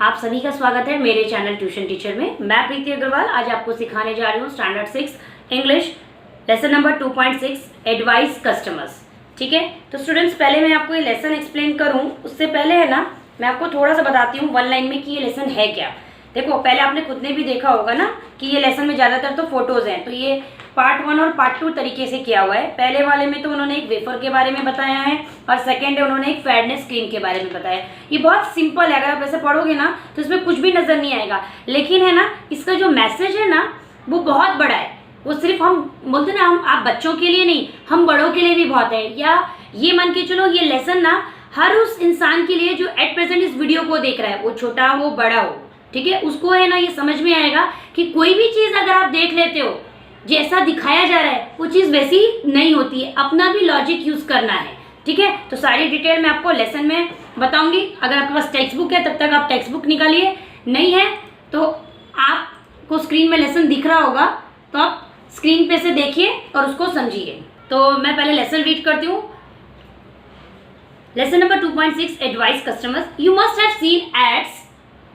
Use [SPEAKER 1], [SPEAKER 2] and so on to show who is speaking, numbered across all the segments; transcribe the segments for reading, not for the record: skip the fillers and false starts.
[SPEAKER 1] आप सभी का स्वागत है मेरे चैनल ट्यूशन टीचर में। मैं प्रीति अग्रवाल आज आपको सिखाने जा रही हूँ standard 6 English lesson number 2.6 advice customers. ठीक है, तो स्टूडेंट्स पहले मैं आपको ये लेसन एक्सप्लेन करूँ उससे पहले है ना, मैं आपको थोड़ा सा बताती हूँ वन लाइन में कि ये लेसन है क्या। देखो, पहले आपने खुद ने भी देखा होगा ना कि ये लेसन में ज़्यादातर तो फोटोज़ हैं, तो ये पार्ट 1 और पार्ट 2 तरीके से किया हुआ है। पहले वाले में तो उन्होंने एक वेफर के बारे में बताया है और सेकंड है उन्होंने एक फेयरनेस क्रीम के बारे में बताया। ये बहुत सिंपल है, अगर आप ऐसे पढ़ोगे ना तो इसमें कुछ भी नज़र नहीं आएगा, लेकिन है ना इसका जो मैसेज है ना वो बहुत बड़ा है। वो सिर्फ हम बोलते ना, हम आप बच्चों के लिए नहीं, हम बड़ों के लिए भी बहुत है। या ये मान के चलो ये लेसन ना हर उस इंसान के लिए जो एट प्रेजेंट इस वीडियो को देख रहा है, वो छोटा हो बड़ा हो, ठीक है, उसको है ना ये समझ में आएगा कि कोई भी चीज़ अगर आप देख लेते हो जैसा दिखाया जा रहा है वो चीज़ वैसी नहीं होती है, अपना भी लॉजिक यूज़ करना है। ठीक है, तो सारी डिटेल मैं आपको लेसन में बताऊंगी। अगर आपके पास टेक्स्ट बुक है तब तक आप टेक्स्ट बुक निकालिए, नहीं है तो आपको स्क्रीन में लेसन दिख रहा होगा तो आप स्क्रीन पे से देखिए और उसको समझिए। तो मैं पहले लेसन रीड करती हूँ। Lesson number 2.6 advice customers. You must have seen ads,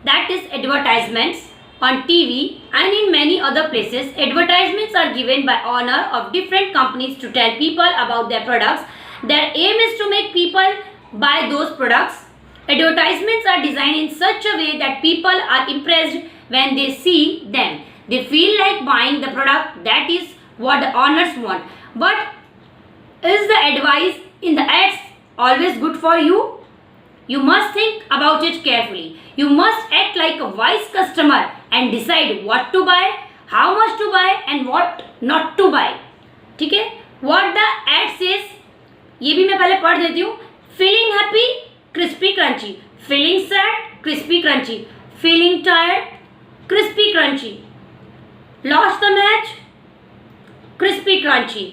[SPEAKER 1] that is advertisements, on TV and in many other places. Advertisements are given by owner of different companies to tell people about their products. Their aim is to make people buy those products. Advertisements are designed in such a way that people are impressed when they see them. They feel like buying the product. That is what the owners want. But is the advice in the ads always good for you? You must think about it carefully. You must act like a wise customer and decide what to buy, how much to buy and what not to buy. ठीक है, what the ad says, ये भी मैं पहले पढ़ देती हूँ। Feeling happy, crispy crunchy. Feeling sad, crispy crunchy. Feeling tired, crispy crunchy. Lost the match, crispy crunchy.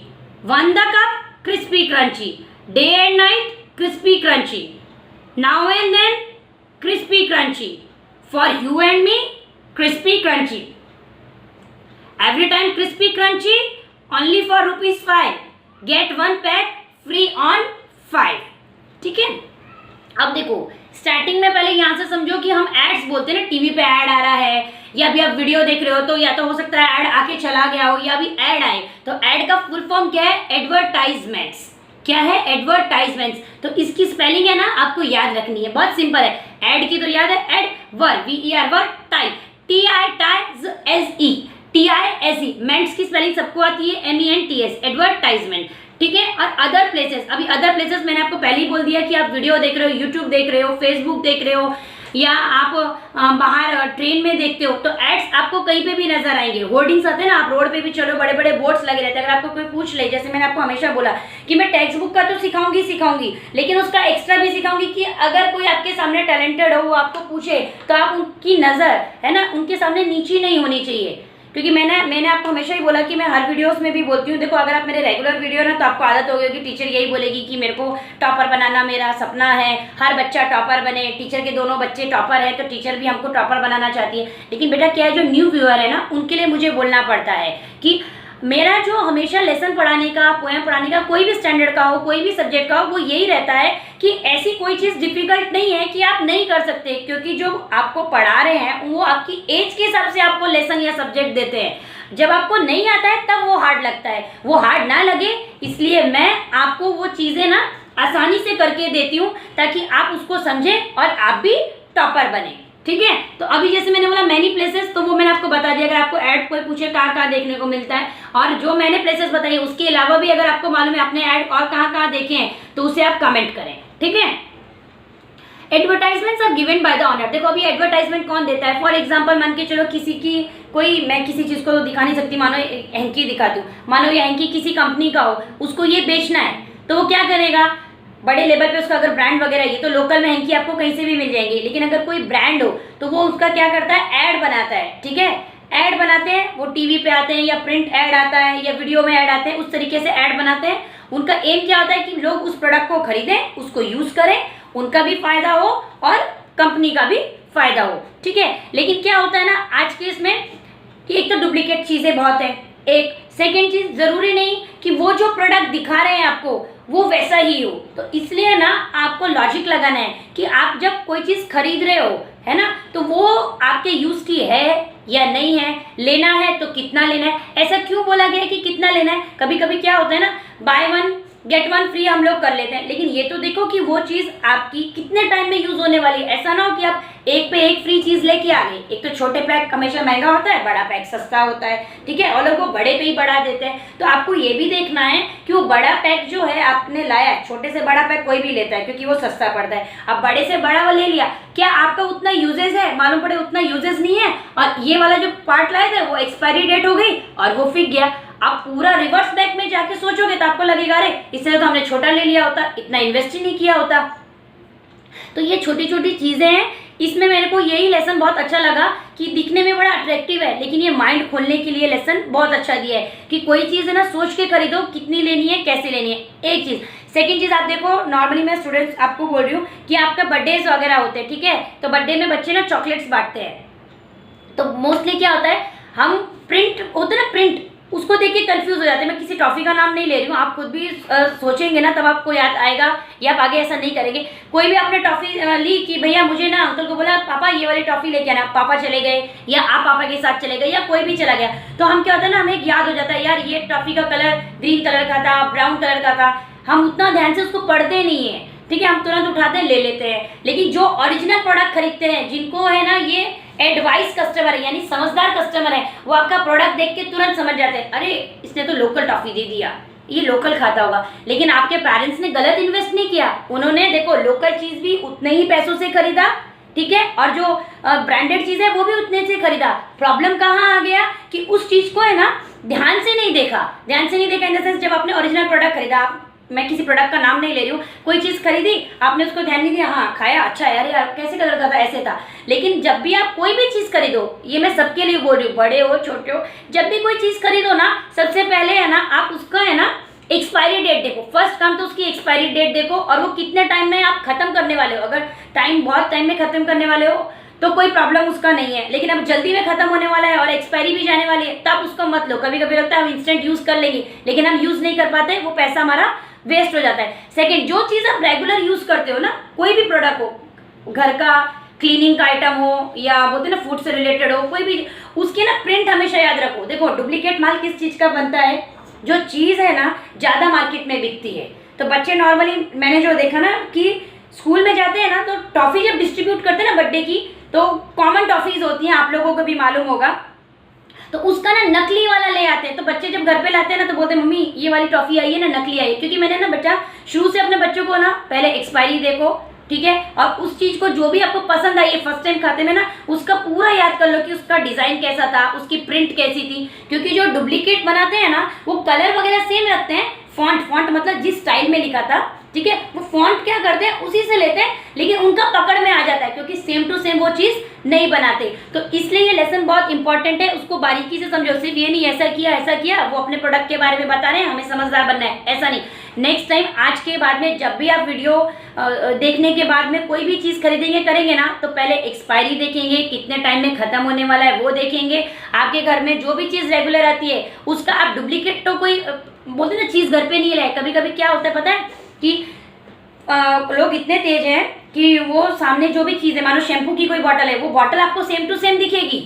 [SPEAKER 1] Won the cup, crispy crunchy. Day and night, crispy crunchy. Now and then, crispy crunchy. For you and me, crispy crunchy. Every time crispy crunchy, only for ₹5. Get one pack free on 5. ठीक है, अब देखो starting में पहले यहाँ से समझो कि हम एड्स बोलते हैं ना, टीवी पे ऐड आ रहा है या अभी आप वीडियो देख रहे हो तो या तो हो सकता है ऐड आके चला गया हो या अभी ऐड आए, तो ऐड का फुल फॉर्म क्या है? एडवर्टाइजमेंट्स। क्या है? एडवर्टाइजमेंट्स। तो इसकी स्पेलिंग है ना आपको याद रखनी है, बहुत सिंपल है। ऐड की तो याद है, ad word VER word type TISE TISE। Ments की स्पेलिंग सबको आती है MENTS, एडवर्टाइजमेंट। ठीक है, और अदर प्लेसेस, अभी अदर प्लेसेस मैंने आपको पहले ही बोल दिया कि आप वीडियो देख रहे हो, यूट्यूब देख रहे हो, फेसबुक देख रहे हो या आप बाहर ट्रेन में देखते हो तो एड्स आपको कहीं पे भी नजर आएंगे। होर्डिंग्स आते हैं ना, आप रोड पे भी चलो, बड़े बड़े बोर्ड्स लगे रहते हैं। अगर आपको कोई पूछ ले, जैसे मैंने आपको हमेशा बोला कि मैं टेक्स्ट बुक का तो सिखाऊंगी लेकिन उसका एक्स्ट्रा भी सिखाऊंगी कि अगर कोई आपके सामने टैलेंटेड हो, वो आपको पूछे तो आप उनकी नज़र है ना उनके सामने नीची नहीं होनी चाहिए। क्योंकि मैंने आपको हमेशा ही बोला कि मैं हर वीडियोस में भी बोलती हूँ। देखो, अगर आप मेरे रेगुलर वीडियो ना तो आपको आदत हो गई कि टीचर यही बोलेगी कि मेरे को टॉपर बनाना मेरा सपना है, हर बच्चा टॉपर बने, टीचर के दोनों बच्चे टॉपर हैं तो टीचर भी हमको टॉपर बनाना चाहती है। लेकिन बेटा क्या है, जो न्यू व्यूअर है ना उनके लिए मुझे बोलना पड़ता है कि मेरा जो हमेशा लेसन पढ़ाने का, पोएम पढ़ाने का, कोई भी स्टैंडर्ड का हो, कोई भी सब्जेक्ट का हो, वो यही रहता है कि ऐसी कोई चीज़ डिफिकल्ट नहीं है कि आप नहीं कर सकते, क्योंकि जो आपको पढ़ा रहे हैं वो आपकी एज के हिसाब से आपको लेसन या सब्जेक्ट देते हैं। जब आपको नहीं आता है तब वो हार्ड लगता है, वो हार्ड ना लगे इसलिए मैं आपको वो चीज़ें ना आसानी से करके देती हूँ ताकि आप उसको समझें और आप भी टॉपर बने। ठीक है, तो अभी जैसे मैंने बोला मैनी प्लेसेस, तो वो मैंने आपको बता दिया। अगर आपको ऐड कोई पूछे कहाँ कहाँ देखने को मिलता है, और जो मैंने प्लेसेस बताई उसके अलावा भी अगर आपको मालूम है आपने ऐड और कहाँ कहाँ देखे हैं तो उसे आप कमेंट करें। ठीक है, advertisements are given by the owner. देखो अभी एडवर्टाइजमेंट कौन देता है? फॉर एग्जांपल मान के चलो किसी की मैं किसी चीज़ को तो दिखा नहीं सकती, मानो हैंकी दिखाती हूँ, मानो ये हैंकी किसी कंपनी का हो, उसको ये बेचना है तो वो क्या करेगा? बड़े लेवल पे उसका अगर ब्रांड वगैरह, ये तो लोकल में हैंकी आपको कहीं से भी मिल जाएंगे, लेकिन अगर कोई ब्रांड हो तो वो उसका क्या करता है? ऐड बनाता है। ठीक है, ऐड बनाते हैं, वो टीवी पे आते हैं या प्रिंट ऐड आता है या वीडियो में ऐड आते हैं, उस तरीके से ऐड बनाते हैं। उनका एम क्या होता है कि लोग उस प्रोडक्ट को खरीदें, उसको यूज करें, उनका भी फायदा हो और कंपनी का भी फायदा हो। ठीक है, लेकिन क्या होता है ना आज के इसमें कि एक तो डुप्लीकेट चीजें बहुत है, एक सेकेंड चीज जरूरी नहीं कि वो जो प्रोडक्ट दिखा रहे हैं आपको वो वैसा ही हो। तो इसलिए ना आपको लॉजिक लगाना है कि आप जब कोई चीज़ खरीद रहे हो, है ना, तो वो आपके यूज की है या नहीं है, लेना है तो कितना लेना है। ऐसा क्यों बोला गया है कि कितना लेना है? कभी कभी क्या होता है ना, by one get one free हम लोग कर लेते हैं, लेकिन ये तो देखो कि वो चीज़ आपकी कितने टाइम में यूज होने वाली है। ऐसा ना हो कि आप एक पे एक फ्री चीज लेके आ गए। एक तो छोटे पैक हमेशा महंगा होता है, बड़ा पैक सस्ता होता है, ठीक है, और लोग वो बड़े पे ही बढ़ा देते हैं। तो आपको ये भी देखना है कि वो बड़ा पैक जो है आपने लाया है, छोटे से बड़ा पैक कोई भी लेता है क्योंकि वो सस्ता पड़ता है। अब बड़े से बड़ा वो ले लिया, क्या आपका उतना यूजेज है? मालूम पड़े उतना यूजेज नहीं है, और ये वाला जो पार्ट लाए थे वो एक्सपायरी डेट हो गई और वो फिक गया। आप पूरा रिवर्स बैक में जाके सोचोगे तो आपको लगेगा अरे इससे तो हमने छोटा ले लिया होता, इतना इन्वेस्ट ही नहीं किया होता। तो ये छोटी छोटी चीजें हैं। इसमें मेरे को यही लेसन बहुत अच्छा लगा कि दिखने में बड़ा अट्रैक्टिव है, लेकिन ये माइंड खोलने के लिए लेसन बहुत अच्छा दिया है कि कोई चीज़ है ना सोच के खरीदो, कितनी लेनी है, कैसे लेनी है। एक चीज़। सेकंड चीज़, आप देखो नॉर्मली मैं स्टूडेंट्स आपको बोल रही हूँ कि आपका बर्थडेज वगैरह होते हैं, ठीक है, तो बर्थडे में बच्चे ना चॉकलेट्स बांटते हैं। तो मोस्टली क्या होता है, हम प्रिंट होते हैं ना, प्रिंट, उसको देख के कंफ्यूज हो जाते हैं। मैं किसी टॉफी का नाम नहीं ले रही हूँ, आप खुद भी सोचेंगे ना तब आपको याद आएगा, या आप आगे ऐसा नहीं करेंगे। कोई भी आपने टॉफी ली कि भैया मुझे ना, अंकल को बोला पापा ये वाली टॉफी लेके आना, पापा चले गए या आप पापा के साथ चले गए या कोई भी चला गया, तो हम क्या होता है ना, हमें याद हो जाता है यार ये टॉफी का कलर ग्रीन कलर का था, ब्राउन कलर का था। हम उतना ध्यान से उसको पढ़ते नहीं है, ठीक है, हम तुरंत उठाते हैं ले लेते हैं। लेकिन जो ओरिजिनल प्रोडक्ट खरीदते हैं, जिनको है ना ये एडवाइस कस्टमर है, यानी समझदार कस्टमर है, वो आपका प्रोडक्ट देख के तुरंत समझ जाते हैं अरे इसने तो लोकल टॉफी दे दिया, ये लोकल खाता होगा। लेकिन आपके पेरेंट्स ने गलत इन्वेस्ट नहीं किया, उन्होंने देखो लोकल चीज भी उतने ही पैसों से खरीदा, ठीक है, और जो ब्रांडेड चीज है वो भी उतने से खरीदा। प्रॉब्लम कहाँ आ गया कि उस चीज को है ना ध्यान से नहीं देखा। ध्यान से नहीं देखा इन द सेंस, जब आपने ओरिजिनल प्रोडक्ट खरीदा, आप, मैं किसी प्रोडक्ट का नाम नहीं ले रही हूँ, कोई चीज़ खरीदी आपने उसको ध्यान नहीं दिया, हाँ खाया अच्छा यार, यार कैसे कलर का था, ऐसे था। लेकिन जब भी आप कोई भी चीज़ खरीदो, ये मैं सबके लिए बोल रही हूँ, बड़े हो छोटे हो, जब भी कोई चीज़ खरीदो ना, सबसे पहले है ना आप उसका है ना एक्सपायरी डेट देखो। फर्स्ट काम तो उसकी एक्सपायरी डेट देखो, और वो कितने टाइम में आप खत्म करने वाले हो। अगर टाइम बहुत टाइम में खत्म करने वाले हो तो कोई प्रॉब्लम उसका नहीं है, लेकिन अब जल्दी में खत्म होने वाला है और एक्सपायरी भी जाने वाली है, तब उसका मत लो। कभी कभी लगता है हम इंस्टेंट यूज कर लेंगे, लेकिन हम यूज नहीं कर पाते, वो पैसा हमारा वेस्ट हो जाता है। सेकंड, जो चीज़ आप रेगुलर यूज करते हो ना, कोई भी प्रोडक्ट हो, घर का क्लीनिंग का आइटम हो या बोलते ना फूड से रिलेटेड हो, कोई भी, उसके ना प्रिंट हमेशा याद रखो। देखो डुप्लीकेट माल किस चीज़ का बनता है, जो चीज़ है ना ज़्यादा मार्केट में बिकती है। तो बच्चे नॉर्मली, मैंने जो देखा ना कि स्कूल में जाते हैं ना, तो टॉफ़ी जब डिस्ट्रीब्यूट करते हैं ना बर्थडे की, तो कॉमन टॉफ़ीज़ होती हैं, आप लोगों को भी मालूम होगा, तो उसका ना नकली वाला ले आते हैं। तो बच्चे जब घर पे लाते हैं ना, तो बोलते हैं मम्मी ये वाली टॉफ़ी आई है ना, नकली आई है। क्योंकि मैंने ना बच्चा शुरू से अपने बच्चों को ना पहले एक्सपायरी देखो, ठीक है, और उस चीज़ को जो भी आपको पसंद आई है फर्स्ट टाइम खाते में ना, उसका पूरा याद कर लो कि उसका डिज़ाइन कैसा था, उसकी प्रिंट कैसी थी। क्योंकि जो डुप्लीकेट बनाते हैं ना, वो कलर वगैरह सेम रखते हैं, फॉन्ट मतलब जिस स्टाइल में लिखा था, ठीक है, वो फॉन्ट क्या करते हैं उसी से लेते हैं, लेकिन उनका पकड़ में आ जाता है क्योंकि सेम टू सेम वो चीज़ नहीं बनाते। तो इसलिए ये लेसन बहुत इंपॉर्टेंट है, उसको बारीकी से समझो। सिर्फ ये नहीं ऐसा किया, वो अपने प्रोडक्ट के बारे में बता रहे हैं, हमें समझदार बनना है, ऐसा नहीं। नेक्स्ट टाइम आज के बाद में जब भी आप वीडियो देखने के बाद में कोई भी चीज़ खरीदेंगे करेंगे ना, तो पहले एक्सपायरी देखेंगे, कितने टाइम में खत्म होने वाला है वो देखेंगे। आपके घर में जो भी चीज़ रेगुलर आती है उसका आप डुप्लीकेट तो कोई बोलते ना चीज़ घर पे नहीं लाए। कभी कभी क्या होता है पता है कि लोग इतने तेज हैं कि वो सामने जो भी चीज़ है, मानो शैम्पू की कोई बॉटल है, वो बॉटल आपको सेम टू सेम दिखेगी,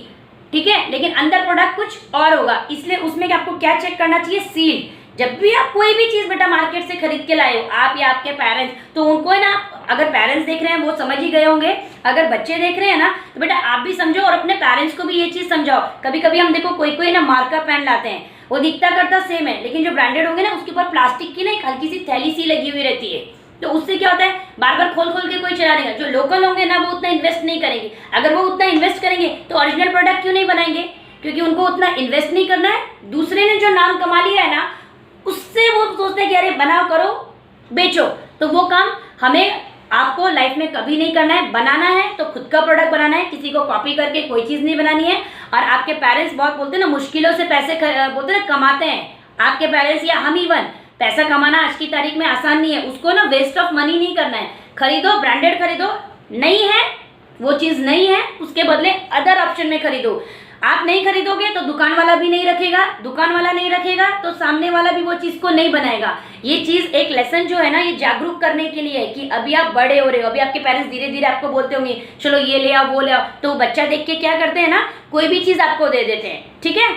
[SPEAKER 1] ठीक है, लेकिन अंदर प्रोडक्ट कुछ और होगा। इसलिए उसमें आपको क्या चेक करना चाहिए, सील। जब भी आप कोई भी चीज़ बेटा मार्केट से खरीद के लाए हो, आप या आपके पेरेंट्स, तो उनको है ना, अगर पेरेंट्स देख रहे हैं वो समझ ही गए होंगे, अगर बच्चे देख रहे हैं ना तो बेटा आप भी समझो और अपने पेरेंट्स को भी ये चीज़ समझाओ। कभी कभी हम देखो कोई ना मार्का पेन लाते हैं, वो दिखता करता सेम है, लेकिन जो ब्रांडेड होंगे ना उसके ऊपर प्लास्टिक की ना एक हल्की सी थैली सी लगी हुई रहती है, तो उससे क्या होता है बार बार खोल खोल के कोई चला देगा। जो लोकल होंगे ना वो उतना इन्वेस्ट नहीं करेंगे। अगर वो उतना इन्वेस्ट करेंगे तो ओरिजिनल प्रोडक्ट क्यों नहीं बनाएंगे, क्योंकि उनको उतना इन्वेस्ट नहीं करना है। दूसरे ने जो नाम कमा लिया है ना, उससे वो सोचते हैं कि अरे बनाओ, करो, बेचो। तो वो काम हमें आपको लाइफ में कभी नहीं करना है। बनाना है तो खुद का प्रोडक्ट बनाना है, किसी को कॉपी करके कोई चीज़ नहीं बनानी है। और आपके पेरेंट्स बहुत बोलते हैं ना, मुश्किलों से पैसे बोलते हैं कमाते हैं आपके पेरेंट्स या हम इवन। पैसा कमाना आज की तारीख में आसान नहीं है, उसको ना वेस्ट ऑफ मनी नहीं करना है। खरीदो, ब्रांडेड खरीदो, नहीं है वो चीज़ नहीं है, उसके बदले अदर ऑप्शन में खरीदो। आप नहीं खरीदोगे तो दुकान वाला भी नहीं रखेगा, दुकान वाला नहीं रखेगा तो सामने वाला भी वो चीज को नहीं बनाएगा। ये चीज एक लेसन जो है ना, ये जागरूक करने के लिए है कि अभी आप बड़े हो रहे हो, अभी आपके पेरेंट्स धीरे धीरे आपको बोलते होंगे चलो ये ले आओ वो ले आओ, तो बच्चा देख के क्या करते हैं ना, कोई भी चीज आपको दे देते हैं। ठीक है,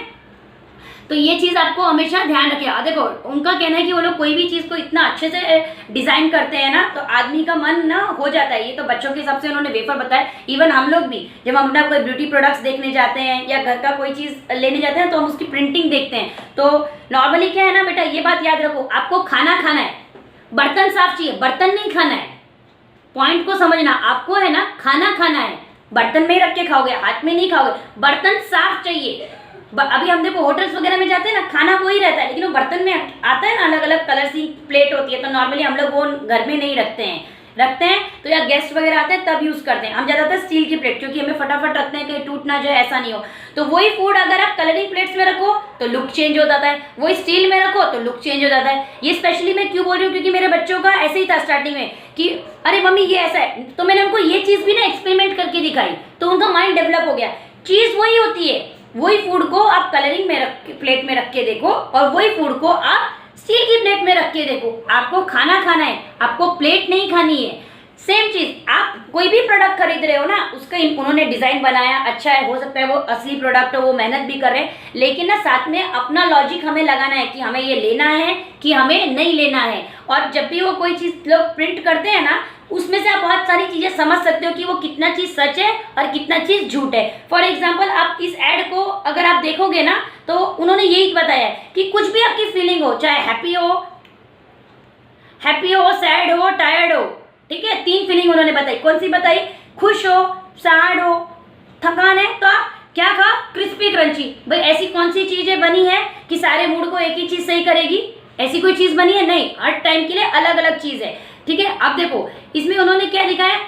[SPEAKER 1] तो ये चीज आपको हमेशा ध्यान रखिए। देखो उनका कहना है कि वो लोग कोई भी चीज को इतना अच्छे से डिजाइन करते हैं ना, तो आदमी का मन ना हो जाता है। ये तो बच्चों के हिसाब से उन्होंने वेफर बताया। इवन हम लोग भी जब हम अपना कोई ब्यूटी प्रोडक्ट्स देखने जाते हैं या घर का कोई चीज लेने जाते हैं तो हम उसकी प्रिंटिंग देखते हैं। तो नॉर्मली क्या है ना बेटा, ये बात याद रखो, आपको खाना खाना है, बर्तन साफ चाहिए, बर्तन नहीं खाना है। पॉइंट को समझना, आपको है ना खाना खाना है, बर्तन में ही रख के खाओगे, हाथ में नहीं खाओगे, बर्तन साफ चाहिए। अभी हम देखो होटल्स वगैरह में जाते हैं ना, खाना वो ही रहता है लेकिन वो बर्तन में आता है ना, अलग अलग कलर की प्लेट होती है, तो नॉर्मली हम लोग वो घर में नहीं रखते हैं। तो या गेस्ट वगैरह आते हैं तब यूज करते हैं हम ज्यादातर स्टील की प्लेट, क्योंकि हमें फटाफट रखते हैं कहीं टूट ना जाए, ऐसा नहीं हो। तो वही फूड अगर आप कलरिंग प्लेट्स में रखो तो लुक चेंज हो जाता है, वही स्टील में रखो तो लुक चेंज हो जाता है। ये स्पेशली मैं क्यों बोल रही हूँ, क्योंकि मेरे बच्चों का ऐसे ही था स्टार्टिंग में कि अरे मम्मी ये ऐसा है, तो मैंने उनको ये चीज भी ना एक्सपेरिमेंट करके दिखाई, तो उनका माइंड डेवलप हो गया। चीज वही होती है, वही फूड को आप कलरिंग में प्लेट में रख के देखो और वही फूड को आप स्टील की प्लेट में रख के देखो। आपको खाना खाना है, आपको प्लेट नहीं खानी है। सेम चीज, आप कोई भी प्रोडक्ट खरीद रहे हो ना, उसका उन्होंने डिजाइन बनाया, अच्छा है, हो सकता है वो असली प्रोडक्ट हो, वो मेहनत भी कर रहे हैं, लेकिन ना साथ में अपना लॉजिक हमें लगाना है कि हमें ये लेना है कि हमें नहीं लेना है। और जब भी वो कोई चीज लोग प्रिंट करते हैं ना, उसमें से आप बहुत सारी चीजें समझ सकते हो कि वो कितना चीज सच है और कितना चीज झूठ है। फॉर एग्जाम्पल, आप इस एड को अगर आप देखोगे ना, तो उन्होंने यही बताया है कि कुछ भी आपकी फीलिंग हो, चाहे हैप्पी हो, सैड हो, टायर्ड हो, ठीक है, 3 फीलिंग उन्होंने बताई। कौन सी बताई? खुश हो, सैड हो, थकान है, तो आप क्या खा? Crispy crunchy. भाई ऐसी कौन सी चीजें बनी है कि सारे मूड को एक ही चीज सही करेगी? ऐसी कोई चीज बनी है? नहीं, हर टाइम के लिए अलग अलग चीज है। ठीक है, अब देखो इसमें उन्होंने क्या दिखाया,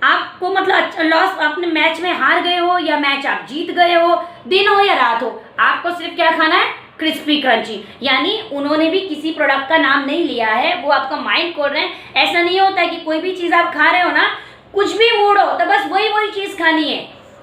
[SPEAKER 1] आपको मतलब लॉस, आपने मैच में हार गए हो या मैच आप जीत गए हो, दिन हो या रात हो, आपको सिर्फ क्या खाना है? Crispy crunchy. यानी उन्होंने भी किसी प्रोडक्ट का नाम नहीं लिया है, वो आपका माइंड खोल रहे हैं। ऐसा नहीं होता है कि कोई भी चीज आप खा रहे हो ना, कुछ भी मूड हो तो बस वही चीज खानी है।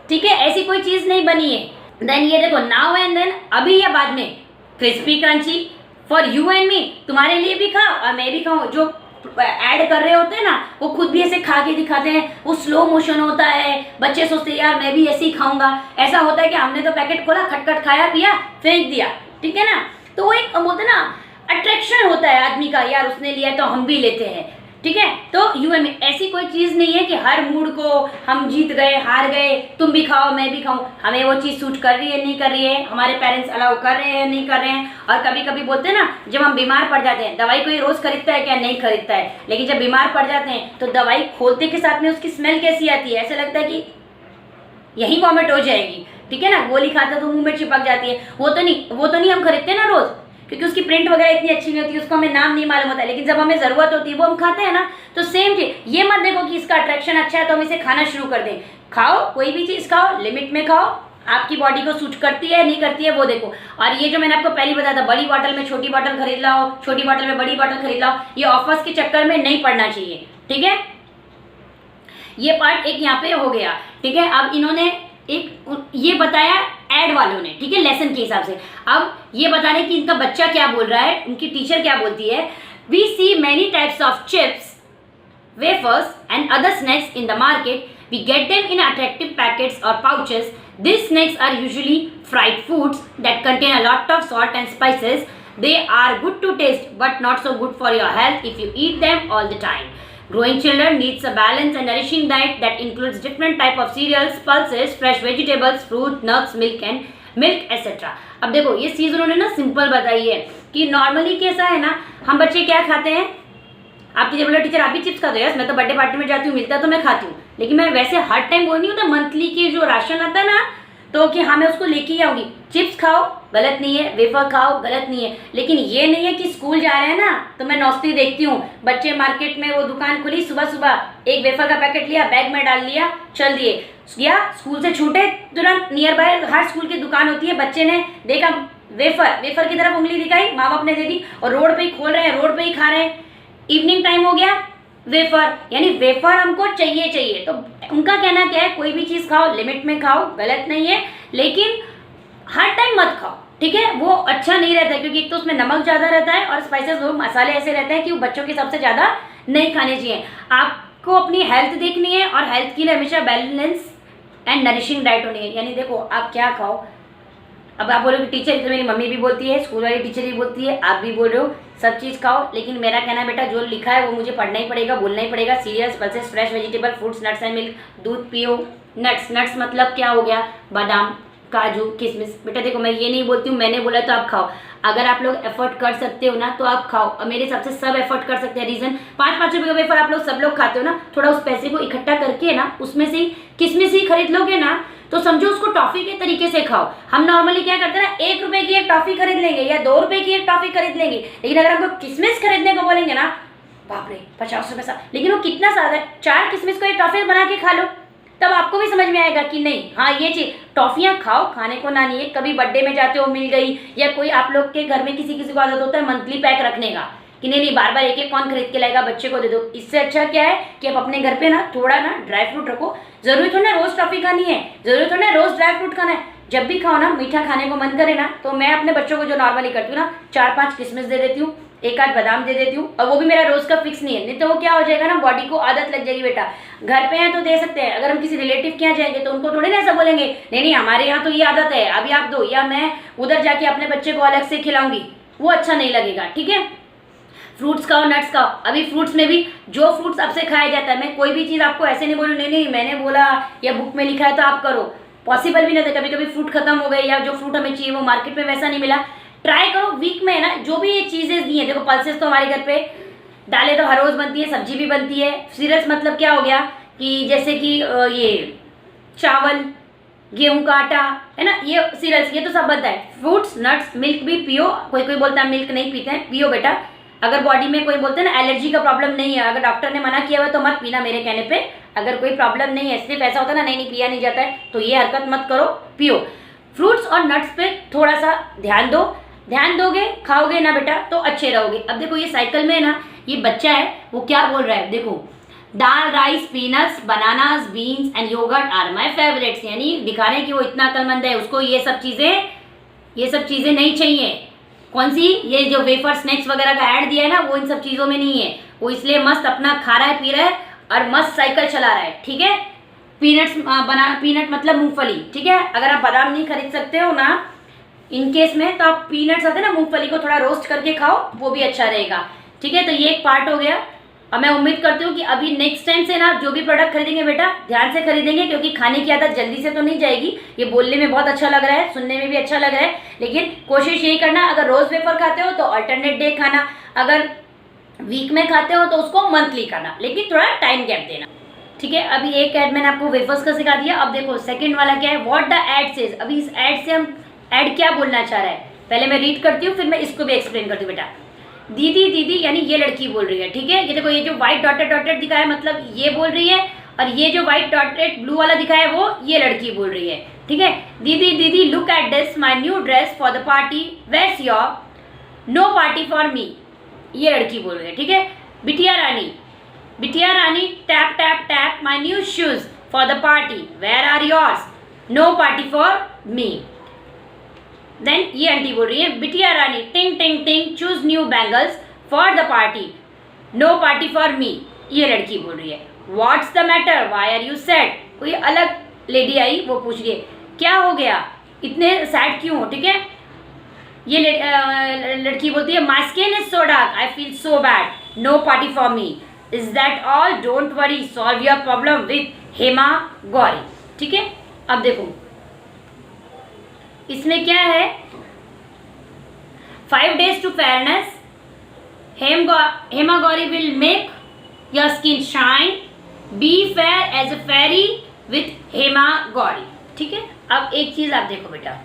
[SPEAKER 1] ठीक है, ऐसी कोई चीज नहीं बनी है। देन ये देखो, नाउ एंड देन, अभी या बाद में, crispy crunchy for you and me, तुम्हारे लिए भी खाओ और मैं भी खाऊं। जो ऐड कर रहे होते हैं ना, वो खुद भी ऐसे खा के दिखाते हैं, वो स्लो मोशन होता है, बच्चे सोचते हैं यार मैं भी ऐसे ही खाऊंगा। ऐसा होता है कि हमने तो पैकेट खोला, खटखट खाया, पिया, फेंक दिया। ठीक है ना, तो वो एक बोलते ना अट्रैक्शन होता है आदमी का, यार उसने लिया तो हम भी लेते हैं। ठीक है, तो यू एंड मी, ऐसी कोई चीज नहीं है कि हर मूड को हम जीत गए, हार गए, तुम भी खाओ मैं भी खाऊं। हमें वो चीज सूट कर रही है नहीं कर रही है, हमारे पेरेंट्स अलाउ कर रहे हैं नहीं कर रहे हैं। और कभी कभी बोलते हैं ना, जब हम बीमार पड़ जाते हैं, दवाई कोई रोज खरीदता है क्या? नहीं खरीदता है, लेकिन जब बीमार पड़ जाते हैं तो दवाई खोलते के साथ में उसकी स्मेल कैसी आती है? ऐसा लगता है कि यही वॉमिट हो जाएगी। ठीक है ना, गोली खाते तो मुंह में चिपक जाती है। वो तो नहीं हम खरीदते ना रोज, क्योंकि उसकी प्रिंट वगैरह इतनी अच्छी नहीं होती, उसको हमें नाम नहीं मालूम होता है, लेकिन जब हमें जरूरत होती है वो हम खाते हैं ना। तो सेम चीज, ये मत देखो कि इसका अट्रैक्शन अच्छा है तो हम इसे खाना शुरू कर दें। खाओ, कोई भी चीज खाओ, लिमिट में खाओ, आपकी बॉडी को सूट करती है नहीं करती है वो देखो। और ये जो मैंने आपको पहले बताया था, बड़ी बॉटल में छोटी बॉटल खरीद लाओ, छोटी बॉटल में बड़ी बॉटल खरीद लाओ, ये ऑफर्स के चक्कर में नहीं पड़ना चाहिए। ठीक है, ये पार्ट एक यहाँ पे हो गया। ठीक है, अब इन्होंने एक ये बताया एड वालों ने, ठीक है, लेसन के हिसाब से। अब ये बता रहे कि इनका बच्चा क्या बोल रहा है, उनकी टीचर क्या बोलती है। We see many types of chips, wafers and other snacks in the market. We get them in attractive packets or pouches. These snacks are usually fried foods that contain a lot of salt and spices. They are good to taste but not so good for your health if you eat them all the time. Growing children needs a balanced and nourishing diet that includes different type of cereals, pulses, fresh vegetables, fruit, nuts, milk etc. अब देखो ये चीज उन्होंने ना simple बताई है कि normally कैसा है ना, हम बच्चे क्या खाते हैं। आपकी जब बोला टीचर आप भी चिप्स खाते हो, यस मैं तो बर्थडे पार्टी में जाती हूँ, मिलता है तो मैं खाती हूँ, लेकिन मैं वैसे हर टाइम बोल नहीं होता, मंथली की जो राशन आता है ना, तो कि हाँ मैं उसको लेके ही आऊंगी। चिप्स खाओ गलत नहीं है, वेफर खाओ गलत नहीं है, लेकिन ये नहीं है कि स्कूल जा रहे हैं ना तो मैं नौस्ती देखती हूँ, बच्चे मार्केट में वो दुकान खुली, सुबह सुबह एक वेफर का पैकेट लिया, बैग में डाल लिया, चल दिए, या स्कूल से छूटे तुरंत नियर बाय हर स्कूल की दुकान होती है, बच्चे ने देखा वेफर की तरफ उंगली दिखाई, माँ बाप ने दे दी और रोड पे ही खोल रहे हैं, रोड पे ही खा रहे हैं। इवनिंग टाइम हो गया, वेफर, यानी वेफर हमको चाहिए। तो उनका कहना क्या है, कोई भी चीज खाओ लिमिट में खाओ, गलत नहीं है, लेकिन हर टाइम मत खाओ, ठीक है, वो अच्छा नहीं रहता है, क्योंकि एक तो उसमें नमक ज़्यादा रहता है और स्पाइसेस वो मसाले ऐसे रहते हैं कि वो बच्चों के हिसाब से ज़्यादा नहीं खाने चाहिए। आपको अपनी हेल्थ देखनी है और हेल्थ के लिए हमेशा बैलेंस एंड नरिशिंग डाइट होनी है। यानी देखो आप क्या खाओ, अब आप बोलोगे टीचर, तो मेरी मम्मी भी बोलती है, स्कूल वाली टीचर भी बोलती है, आप भी बोल रहे हो, सब चीज़ खाओ, लेकिन मेरा कहना है बेटा जो लिखा है वो मुझे पढ़ना ही पड़ेगा, बोलना ही पड़ेगा। Cereals, pulses, fresh vegetable, fruits, nuts and milk, दूध पियो। नट्स मतलब क्या हो गया, बादाम, काजू, किशमिश। बेटा देखो मैं ये नहीं बोलती हूँ मैंने बोला तो आप खाओ, अगर आप लोग एफर्ट कर सकते हो ना तो आप खाओ, और मेरे हिसाब से सब एफर्ट कर सकते हैं। रीजन 5-5 रुपए का वेफर आप लोग सब लोग खाते हो ना, थोड़ा उस पैसे को इकट्ठा करके ना उसमें से किशमिश ही खरीद लोगे ना, तो समझो उसको टॉफी के तरीके से खाओ। हम नॉर्मली क्या करते हैं ना, 1 रुपए की एक टॉफी खरीद लेंगे या 2 रुपए की एक टॉफी खरीद लेंगे, लेकिन अगर हमको किशमिश खरीदने को बोलेंगे ना, बाप रे 50 रुपए सा, लेकिन वो कितना सारा है, 4 किशमिश को एक टॉफी बना के खा लो, तब आपको भी समझ में आएगा कि नहीं हाँ ये चीज टॉफियाँ खाओ, खाने को ना नहीं है। कभी बर्थडे में जाते हो मिल गई, या कोई आप लोग के घर में किसी किसी को आदत होता है मंथली पैक रखने का कि नहीं बार बार एक एक कौन खरीद के लाएगा, बच्चे को दे दो। इससे अच्छा क्या है कि आप अपने घर पे ना थोड़ा ना ड्राई फ्रूट रखो। जरूरी थोड़ा ना रोज टॉफी खानी है, जरूरी थोड़ा ना रोज ड्राई फ्रूट खाना है। जब भी खाओ ना मीठा खाने को मन करे ना, तो मैं अपने बच्चों को जो नॉर्मली करती हूँ ना, 4-5 किशमिश दे देती हूँ, 1-8 बादाम दे देती हूँ, और वो भी मेरा रोज का फिक्स नहीं है, नहीं तो वो क्या हो जाएगा ना, बॉडी को आदत लग जाएगी। बेटा घर पे हैं तो दे सकते हैं, अगर हम किसी रिलेटिव के यहाँ जाएंगे तो उनको थोड़ी ना ऐसा बोलेंगे नहीं हमारे यहाँ तो ये आदत है अभी आप दो, या मैं उधर जाके अपने बच्चे को अलग से खिलाऊंगी, वो अच्छा नहीं लगेगा। ठीक है, फ्रूट्स खाओ, नट्स खाओ। अभी फ्रूट्स में भी जो फ्रूट्स आपसे खाया जाता है, मैं कोई भी चीज़ आपको ऐसे नहीं बोलूँ नहीं मैंने बोला या बुक में लिखा है तो आप करो, पॉसिबल भी नहीं था। कभी कभी फ्रूट खत्म हो गए या जो फ्रूट हमें चाहिए वो मार्केट में वैसा नहीं मिला, ट्राई करो वीक में ना जो भी ये चीज़ें दी हैं। देखो पल्सेस तो हमारे घर पे दालें तो हर रोज़ बनती है, सब्जी भी बनती है। सीरियल्स मतलब क्या हो गया कि जैसे कि ये चावल, गेहूं का आटा है ना, ये सीरियल्स ये तो सब बनता है। फ्रूट्स, नट्स, मिल्क भी पियो। कोई कोई बोलता है मिल्क नहीं पीते हैं, पियो बेटा। अगर बॉडी में कोई बोलते हैं ना एलर्जी का प्रॉब्लम नहीं है, अगर डॉक्टर ने मना किया हुआ तो मत पीना मेरे कहने पे। अगर कोई प्रॉब्लम नहीं है, सिर्फ ऐसा होता है ना नहीं पिया नहीं जाता है, तो ये हरकत मत करो, पियो। फ्रूट्स और नट्स पे थोड़ा सा ध्यान दो, ध्यान दोगे खाओगे ना बेटा तो अच्छे रहोगे। अब देखो ये साइकिल में ना ये बच्चा है वो क्या बोल रहा है, देखो dal, rice, peanuts, bananas, beans and yogurt are my favourites. यानी दिखा रहे हैं कि वो इतना अक्लमंद है, उसको ये सब चीज़ें नहीं चाहिए। कौन सी, ये जो वेफर स्नैक्स वगैरह का ऐड दिया है ना, वो इन सब चीज़ों में नहीं है। वो इसलिए मस्त अपना खा रहा है, पी रहा है और मस्त साइकिल चला रहा है। ठीक है, पीनट मतलब मूंगफली। ठीक है, अगर आप बादाम नहीं खरीद सकते हो ना इन केस में, तो आप पीनट्स आते हैं ना, मूंगफली को थोड़ा रोस्ट करके खाओ, वो भी अच्छा रहेगा। ठीक है, तो ये एक पार्ट हो गया। और मैं उम्मीद करती हूँ कि अभी नेक्स्ट टाइम से ना जो भी प्रोडक्ट खरीदेंगे बेटा ध्यान से खरीदेंगे, क्योंकि खाने की आदत जल्दी से तो नहीं जाएगी। ये बोलने में बहुत अच्छा लग रहा है, सुनने में भी अच्छा लग रहा है, लेकिन कोशिश यही करना, अगर रोज वेफर खाते हो तो अल्टरनेट डे खाना, अगर वीक में खाते हो तो उसको मंथली खाना, लेकिन थोड़ा टाइम गैप देना। ठीक है, अभी एक ऐड मैंने आपको वेफर्स का सिखा दिया। अब देखो सेकंड वाला क्या है, व्हाट द एड सेज। अभी इस एड से हम एड क्या बोलना चाह रहा है, पहले मैं रीड करती हूँ, फिर मैं इसको भी एक्सप्लेन करती हूँ। बेटा दीदी यानी ये लड़की बोल रही है। ठीक है, ये देखो ये जो व्हाइट डॉटेड दिखा है मतलब ये बोल रही है, और ये जो व्हाइट डॉटेड ब्लू वाला दिखा है वो ये लड़की बोल रही है। ठीक है, दीदी look at this my new dress for the party, where's your, no party for me, ये लड़की बोल रही है। ठीक है, बिटिया रानी tap tap tap my new shoes for the party, where are yours, no party for me. Then ये आंटी बोल रही है, बिटिया रानी ting ting ting choose new bangles for the party, no party for me, ये लड़की बोल रही है। What's the matter, why are you sad, कोई अलग लेडी आई वो पूछ रही है क्या हो गया, इतने सैड क्यों हो। ठीक है, ये लड़की बोलती है my skin is so dark, I feel so bad, no party for me, is that all, don't worry, solve your problem with Hema Gauri. ठीक है, अब देखो इसमें क्या है, 5 days to fairness, Hema Gauri will make your skin shine, be fair as a fairy with Hema Gauri. ठीक है, अब एक चीज आप देखो बेटा,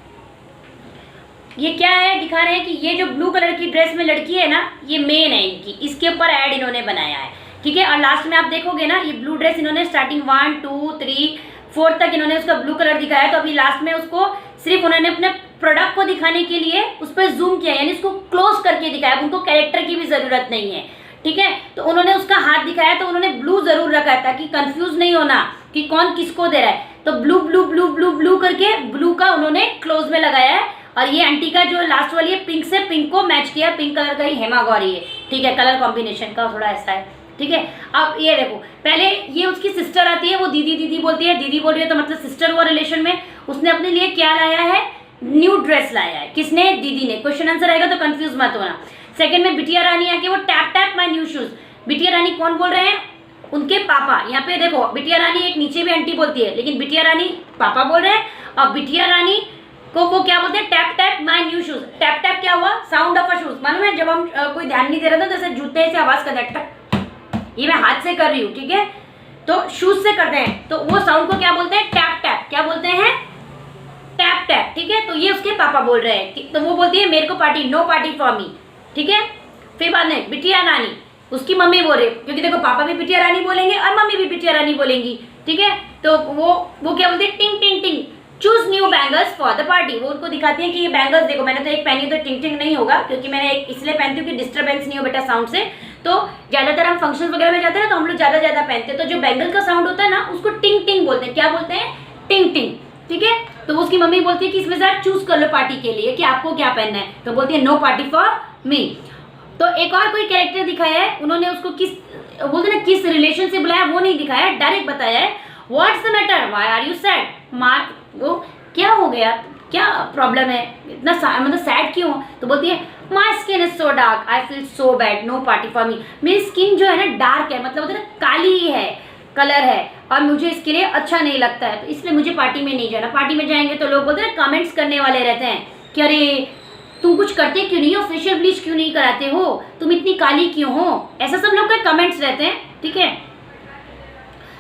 [SPEAKER 1] ये क्या है, दिखा रहे हैं कि ये जो ब्लू कलर की ड्रेस में लड़की है ना, ये मेन है इनकी, इसके ऊपर ऐड इन्होंने बनाया है। ठीक है, और लास्ट में आप देखोगे ना ये ब्लू ड्रेस इन्होंने स्टार्टिंग 1 2 3 4 तक इन्होंने उसका ब्लू कलर दिखाया, तो अभी लास्ट में उसको सिर्फ उन्होंने अपने प्रोडक्ट को दिखाने के लिए उस पर जूम किया, यानी इसको क्लोज करके दिखाया, उनको कैरेक्टर की भी जरूरत नहीं है। ठीक है, तो उन्होंने उसका हाथ दिखाया तो उन्होंने ब्लू जरूर रखा है ताकि कंफ्यूज नहीं होना कि कौन किसको दे रहा है। तो blue blue blue blue blue करके ब्लू का उन्होंने क्लोज में लगाया है, और ये आंटी का जो लास्ट वाली है पिंक से पिंक को मैच किया, पिंक कलर का ही हेमा गौरी है, ठीक है, कलर कॉम्बिनेशन का थोड़ा ऐसा है, ठीक है। अब ये देखो, पहले ये उसकी सिस्टर आती है, वो दीदी दीदी बोलती है, दीदी बोल रही है तो मतलब सिस्टर हुआ रिलेशन में। उसने अपने लिए क्या लाया है, न्यू ड्रेस लाया है। किसने, दीदी ने। क्वेश्चन आंसर आएगा तो कंफ्यूज मत होना। सेकंड में बिटिया रानी आके वो tap tap my new shoes, बिटिया रानी कौन बोल रहे हैं, उनके पापा। यहाँ पे देखो बिटिया रानी एक नीचे भी आंटी बोलती है, लेकिन बिटिया रानी पापा बोल रहे हैं, और बिटिया रानी को वो क्या बोलते हैं, tap tap my new shoes. Tap tap क्या हुआ, साउंड ऑफ अ शूज, मालूम है जब हम कोई ध्यान नहीं दे रहा था तो जैसे जूते से आवाज कर देता, ये मैं हाथ से कर रही हूँ, ठीक है, तो शूज से करते हैं, तो वो साउंड को क्या बोलते हैं, टैप टैप। क्या बोलते हैं, टैप टैप, ठीक है। तो ये उसके पापा बोल रहे हैं, तो वो बोलती है मेरे को party, no party for me, ठीक है। फिर बाद में बिटिया रानी, उसकी मम्मी बोल रही, क्योंकि देखो पापा भी बिटिया रानी बोलेंगे और मम्मी भी बिटिया रानी बोलेंगी, ठीक है। तो वो क्या बोलती है, टिंग ting ting, choose new bangles for the party. वो उनको दिखाती है कि ये बैंगल्स देखो, मैंने तो एक पहनी, तो टिंग टिंग नहीं होगा, क्योंकि मैंने एक इसलिए पहनती हूँ कि डिस्टर्बेंस नहीं हो बेटा साउंड से। तो ज्यादातर हम फंक्शन वगैरह में जाते हैं ना, तो हम लोग ज्यादा पहनते हैं, तो जो बैंगल का साउंड होता है ना उसको टिंग टिंग बोलते हैं। क्या बोलते हैं, टिंग टिंग, ठीक है। तो उसकी मम्मी बोलती है कि इसमें से आप चूज कर लो पार्टी के लिए कि आपको क्या पहनना है, तो बोलती है नो पार्टी फॉर मी। तो एक और कोई कैरेक्टर दिखाया है, उन्होंने उसको किस बोलते ना किस रिलेशन से बुलाया वो नहीं दिखाया, डायरेक्ट बताया है, what's the matter, why are you sad, मार वो क्या हो गया, क्या प्रॉब्लम है, इतना मतलब सैड क्यों। तो बोलती है my skin is so dark, I feel so bad, no party for me. मेरी स्किन जो है ना डार्क है, मतलब ना काली है, कलर है, और मुझे इसके लिए अच्छा नहीं लगता है, तो इसलिए मुझे पार्टी में नहीं जाना। पार्टी में जाएंगे तो लोग बोलते हैं कमेंट्स करने वाले रहते हैं कि अरे तुम कुछ करते क्यों नहीं हो, फेशियल ब्लीच क्यों नहीं कराते हो, तुम इतनी काली क्यों हो, ऐसा सब लोग के कमेंट्स रहते हैं, ठीक है।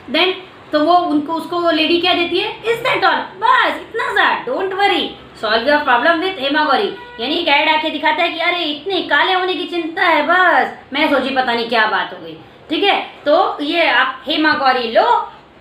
[SPEAKER 1] देन तो वो उनको उसको लेडी क्या देती है, इज दैट ऑल, बस इतना सा, don't worry, solve your problem with Hema Gauri. यानी एक ऐड आके दिखाता है कि अरे इतने काले होने की चिंता है, बस मैं सोची पता नहीं क्या बात हो गई, ठीक है। तो ये आप हेमा गौरी लो,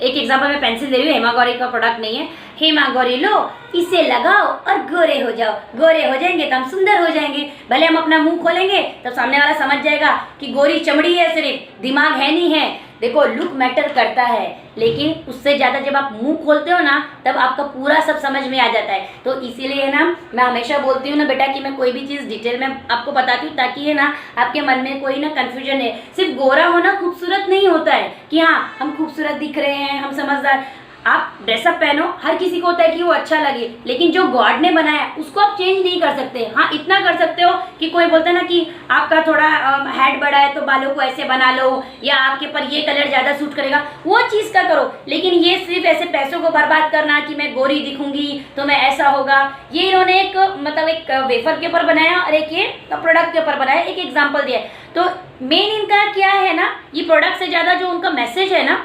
[SPEAKER 1] एक एग्जांपल में पेंसिल दे रही हूँ, हेमा गौरी का प्रोडक्ट नहीं है, हेमा गौरी लो, इसे लगाओ और गोरे हो जाओ, गोरे हो जाएंगे तो हम सुंदर हो जाएंगे। भले हम अपना मुंह खोलेंगे तब सामने वाला समझ जाएगा कि गोरी चमड़ी है, सिर्फ दिमाग है नहीं है। देखो लुक मैटर करता है, लेकिन उससे ज़्यादा जब आप मुंह खोलते हो ना तब आपका पूरा सब समझ में आ जाता है। तो इसीलिए ना मैं हमेशा बोलती हूँ ना बेटा कि मैं कोई भी चीज़ डिटेल में आपको बताती हूँ, ताकि है ना आपके मन में कोई ना कन्फ्यूजन है। सिर्फ गोरा होना खूबसूरत नहीं होता है कि हाँ हम खूबसूरत दिख रहे हैं, हम समझदार। आप ड्रेसअप पहनो, हर किसी को होता है कि वो अच्छा लगे, लेकिन जो गॉड ने बनाया उसको आप चेंज नहीं कर सकते। हाँ इतना कर सकते हो कि कोई बोलता है ना कि आपका थोड़ा हेड बड़ा है तो बालों को ऐसे बना लो, या आपके पर ये कलर ज़्यादा सूट करेगा, वो चीज़ का करो। लेकिन ये सिर्फ ऐसे पैसों को बर्बाद करना कि मैं गोरी दिखूंगी तो मैं ऐसा होगा, ये इन्होंने एक मतलब एक वेफर के ऊपर बनाया और एक ये प्रोडक्ट के ऊपर बनाया, एक एग्जाम्पल दिया। तो मेन इनका क्या है ना, ये प्रोडक्ट से ज़्यादा जो उनका मैसेज है ना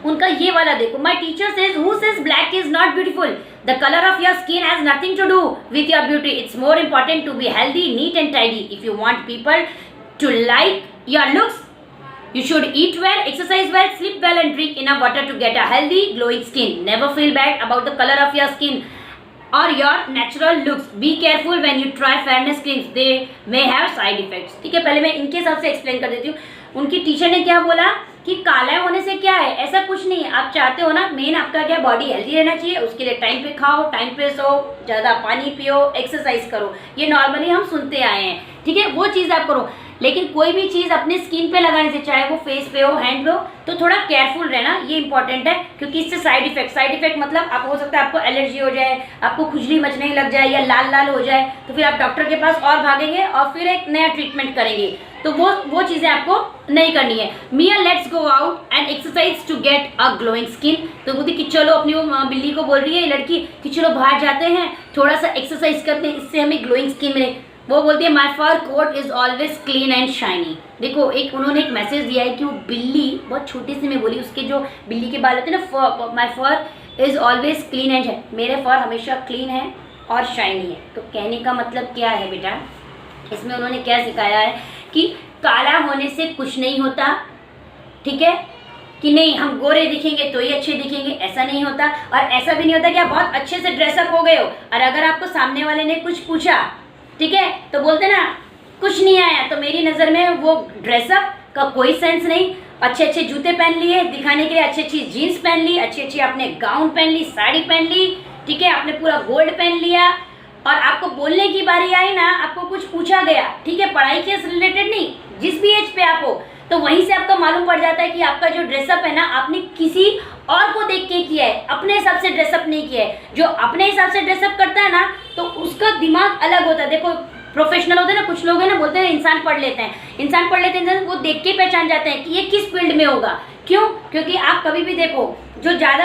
[SPEAKER 1] उनका ये वाला देखो, my teacher says who says black is not beautiful, the colour of your skin has nothing to do with your beauty, it's more important to be healthy, neat and tidy. If you want people to like your looks you should eat well, exercise well, sleep well and drink enough water to get a healthy glowing skin. Never feel bad about the color of your skin or your natural looks. Be careful when you try fairness creams, they may have side effects. ठीक है, पहले मैं इनके हिसाब से explain कर देती हूँ। उनकी टीचर ने क्या बोला कि काला होने से क्या है, ऐसा कुछ नहीं है। आप चाहते हो ना, मेन आपका क्या, बॉडी हेल्दी रहना चाहिए, उसके लिए टाइम पे खाओ, टाइम पे सो, ज़्यादा पानी पियो, एक्सरसाइज करो, ये नॉर्मली हम सुनते आए हैं, ठीक है, वो चीज़ आप करो। लेकिन कोई भी चीज़ अपने स्किन पे लगाने से, चाहे वो फेस पे हो, हैंड पे हो, तो थोड़ा केयरफुल रहना, ये इंपॉर्टेंट है, क्योंकि इससे साइड इफेक्ट मतलब आप हो सकता है आपको एलर्जी हो जाए, आपको खुजली मचने लग जाए या लाल लाल हो जाए, तो फिर आप डॉक्टर के पास और भागेंगे और फिर एक नया ट्रीटमेंट करेंगे। तो वो चीज़ें आपको नहीं करनी है। Mia let's go out and exercise to get a glowing skin. तो बोलती कि चलो, अपनी वो बिल्ली को बोल रही है लड़की कि चलो बाहर जाते हैं, थोड़ा सा एक्सरसाइज करते हैं, इससे हमें ग्लोइंग स्किन मिले। वो बोलती है my fur coat is always clean and shiny. देखो उन्होंने एक मैसेज दिया है कि वो बिल्ली बहुत छोटी सी में बोली, उसके जो बिल्ली के बाल होते हैं ना, my fur is always clean and shiny, मेरे फर हमेशा क्लीन है और शाइनी है। तो कहने का मतलब क्या है बेटा, इसमें उन्होंने क्या सिखाया है कि काला होने से कुछ नहीं होता, ठीक है, कि नहीं हम गोरे दिखेंगे तो ही अच्छे दिखेंगे, ऐसा नहीं होता। और ऐसा भी नहीं होता कि आप बहुत अच्छे से ड्रेसअप हो गए हो और अगर आपको सामने वाले ने कुछ पूछा, ठीक है, तो बोलते ना कुछ नहीं आया, तो मेरी नज़र में वो ड्रेसअप का कोई सेंस नहीं अच्छे अच्छे जूते पहन लिए दिखाने के लिए, अच्छी अच्छी जीन्स पहन ली, अच्छी अच्छी आपने गाउन पहन ली, साड़ी पहन ली, ठीक है, आपने पूरा गोल्ड पहन लिया, और आपको बोलने की बारी आई ना, आपको कुछ पूछा गया, ठीक है, पढ़ाई के रिलेटेड नहीं, जिस भी एज पे आप हो, तो वहीं से आपका मालूम पड़ जाता है कि आपका जो ड्रेसअप है ना, आपने किसी और को देख के किया है, अपने हिसाब से ड्रेसअप नहीं किया है। जो अपने हिसाब से ड्रेसअप करता है ना, तो उसका दिमाग अलग होता है। देखो प्रोफेशनल होते हैं ना, कुछ लोग हैं ना, बोलते हैं इंसान पढ़ लेते हैं, इंसान पढ़ लेते हैं, वो देख के पहचान जाते हैं कि ये किस फील्ड में होगा। क्यों? क्योंकि आप कभी भी देखो, जो ज़्यादा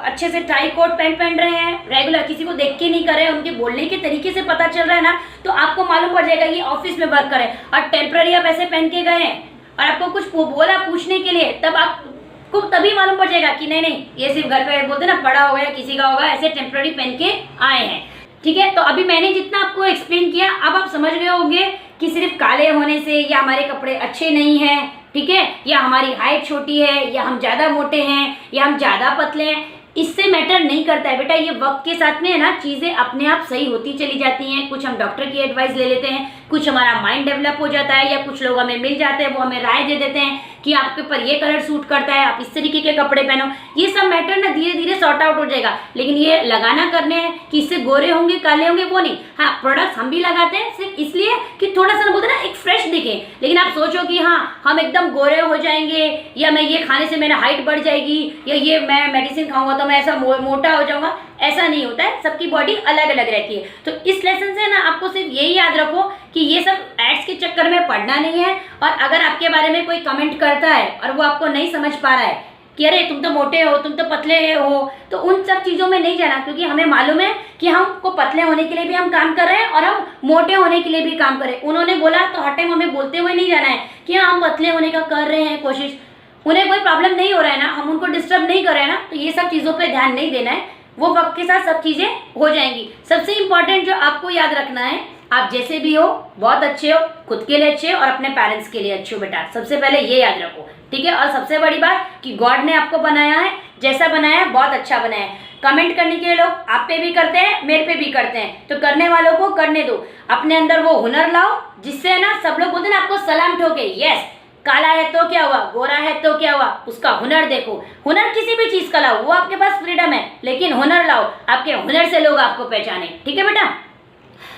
[SPEAKER 1] अच्छे से टाई कोट पैंट पहन रहे हैं, रेगुलर किसी को देख के नहीं कर रहे हैं, उनके बोलने के तरीके से पता चल रहा है ना, तो आपको मालूम पड़ जाएगा ये ऑफिस में वर्क करे। और टेम्पररी आप ऐसे पहन के गए हैं और आपको कुछ बोला पूछने के लिए, तब आपको तभी मालूम पड़ जाएगा कि नहीं ये सिर्फ घर पे बोलते ना पड़ा होगा या किसी का होगा, ऐसे टेम्पररी पहन के आए हैं, ठीक है। तो अभी मैंने जितना आपको एक्सप्लेन किया, अब आप समझ गए होंगे कि सिर्फ काले होने से या हमारे कपड़े अच्छे नहीं हैं, ठीक है, या हमारी हाइट छोटी है, या हम ज़्यादा मोटे हैं, या हम ज़्यादा पतले हैं, इससे मैटर नहीं करता है बेटा। ये वक्त के साथ में है ना, चीज़ें अपने आप सही होती चली जाती हैं। कुछ हम डॉक्टर की एडवाइस ले लेते हैं, कुछ हमारा माइंड डेवलप हो जाता है, या कुछ लोग हमें मिल जाते हैं, वो हमें राय दे देते हैं कि आपके ऊपर ये कलर सूट करता है, आप इस तरीके के कपड़े पहनो। ये सब मैटर ना धीरे धीरे सॉर्ट आउट हो जाएगा। लेकिन ये लगाना करने हैं कि इससे गोरे होंगे काले होंगे, वो नहीं। हाँ, प्रोडक्ट्स हम भी लगाते हैं सिर्फ इसलिए कि थोड़ा सा बोलते हैं ना एक फ्रेश दिखे। लेकिन आप सोचो कि हाँ हम एकदम गोरे हो जाएंगे, या मैं ये खाने से मेरा हाइट बढ़ जाएगी, या ये मैं मेडिसिन खाऊंगा तो मैं ऐसा मोटा हो जाऊंगा, ऐसा नहीं होता है। सबकी बॉडी अलग अलग रहती है। तो इस लेसन से ना आपको सिर्फ यही याद रखो कि ये सब एड्स के चक्कर में पड़ना नहीं है। और अगर आपके बारे में कोई कमेंट करता है और वो आपको नहीं समझ पा रहा है कि अरे तुम तो मोटे हो, तुम तो पतले हो, तो उन सब चीज़ों में नहीं जाना, क्योंकि हमें मालूम है कि हमको पतले होने के लिए भी हम काम कर रहे हैं और हम मोटे होने के लिए भी काम कर रहे हैं। उन्होंने बोला तो हर टाइम हमें बोलते हुए नहीं जाना है कि हाँ हम पतले होने का कर रहे हैं कोशिश, उन्हें कोई प्रॉब्लम नहीं हो रहा है ना, हम उनको डिस्टर्ब नहीं कर रहे हैं ना, तो ये सब चीज़ों पर ध्यान नहीं देना है। वो वक्त के साथ सब चीज़ें हो जाएंगी। सबसे इम्पॉर्टेंट जो आपको याद रखना है, आप जैसे भी हो बहुत अच्छे हो, खुद के लिए अच्छे हो और अपने पेरेंट्स के लिए अच्छे हो बेटा, सबसे पहले ये याद रखो, ठीक है। और सबसे बड़ी बात कि गॉड ने आपको बनाया है, जैसा बनाया है बहुत अच्छा बनाया है। कमेंट करने के लिए लोग आप पे भी करते हैं, मेरे पे भी करते हैं, तो करने वालों को करने दो। अपने अंदर वो हुनर लाओ जिससे ना सब लोग बोलते हैं ना आपको सलाम ठोके, यस काला है तो क्या हुआ, गोरा है तो क्या हुआ, उसका हुनर देखो। हुनर किसी भी चीज का लाओ, वो आपके पास फ्रीडम है, लेकिन हुनर लाओ, आपके हुनर से लोग आपको पहचाने, ठीक है बेटा।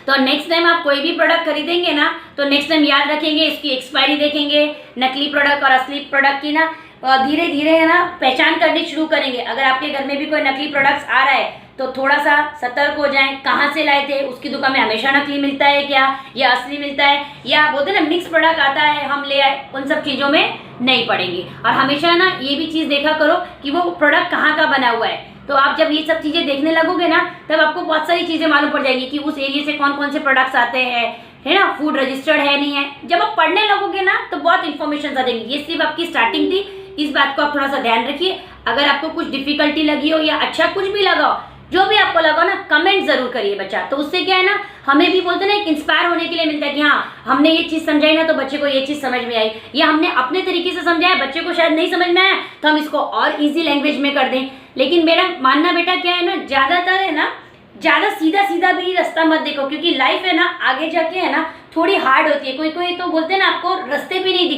[SPEAKER 1] तो नेक्स्ट टाइम आप कोई भी प्रोडक्ट खरीदेंगे ना, तो नेक्स्ट टाइम याद रखेंगे, इसकी एक्सपायरी देखेंगे, नकली प्रोडक्ट और असली प्रोडक्ट की ना धीरे धीरे है ना पहचान करनी शुरू करेंगे। अगर आपके घर में भी कोई नकली प्रोडक्ट्स आ रहा है तो थोड़ा सा सतर्क हो जाएं, कहाँ से लाए थे, उसकी दुकान में हमेशा नकली मिलता है क्या या असली मिलता है, या बोलते हैं ना मिक्स प्रोडक्ट आता है हम ले आए, उन सब चीज़ों में नहीं पड़ेंगे। और हमेशा ना ये भी चीज़ देखा करो कि वो प्रोडक्ट कहाँ का बना हुआ है। तो आप जब ये सब चीज़ें देखने लगोगे ना, तब आपको बहुत सारी चीज़ें मालूम पड़ जाएंगी कि उस एरिया से कौन कौन से प्रोडक्ट्स आते हैं, है ना, फूड रजिस्टर्ड है नहीं है। जब आप पढ़ने लगोगे ना तो बहुत इन्फॉर्मेशन आ देंगी। ये सिर्फ आपकी स्टार्टिंग थी, इस बात को आप थोड़ा सा ध्यान रखिए। अगर आपको कुछ डिफिकल्टी लगी हो या अच्छा कुछ भी लगा हो, जो भी आपको लगा ना, कमेंट जरूर करिए बच्चा। तो उससे क्या है ना, हमें भी बोलते ना एक इंस्पायर होने के लिए मिलता है कि हाँ हमने ये चीज़ समझाई ना तो बच्चे को ये चीज़ समझ में आई, या हमने अपने तरीके से समझाया, बच्चे को शायद नहीं समझ में आया तो हम इसको और इजी लैंग्वेज में कर दें। लेकिन मेरा मानना बेटा क्या है ना, ज़्यादातर है ना, ज़्यादा सीधा सीधा भी रास्ता मत देखो, क्योंकि लाइफ है ना आगे जाके है ना थोड़ी हार्ड होती है। कोई कोई तो बोलते हैं ना आपको रास्ते पे नहीं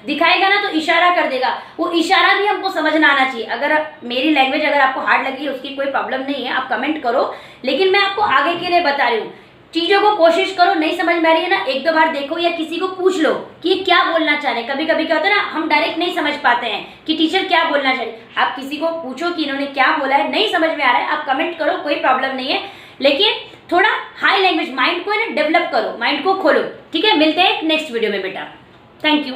[SPEAKER 1] दिखाएगा ना तो इशारा कर देगा, वो इशारा भी हमको समझना आना चाहिए। अगर मेरी लैंग्वेज अगर आपको हार्ड लगी है, उसकी कोई प्रॉब्लम नहीं है, आप कमेंट करो, लेकिन मैं आपको आगे के लिए बता रही हूँ। चीज़ों को कोशिश करो, नहीं समझ में आ रही है ना, एक दो बार देखो या किसी को पूछ लो कि ये क्या बोलना चाह रहे हैं। कभी कभी क्या होता है ना, हम डायरेक्ट नहीं समझ पाते हैं कि टीचर क्या बोलना चाह रहे हैं। आप किसी को पूछो कि इन्होंने क्या बोला है, नहीं समझ में आ रहा है, आप कमेंट करो, कोई प्रॉब्लम नहीं है। लेकिन थोड़ा हाई लैंग्वेज माइंड को है ना डेवलप करो, माइंड को खोलो, ठीक है। मिलते हैं नेक्स्ट वीडियो में बेटा, थैंक यू।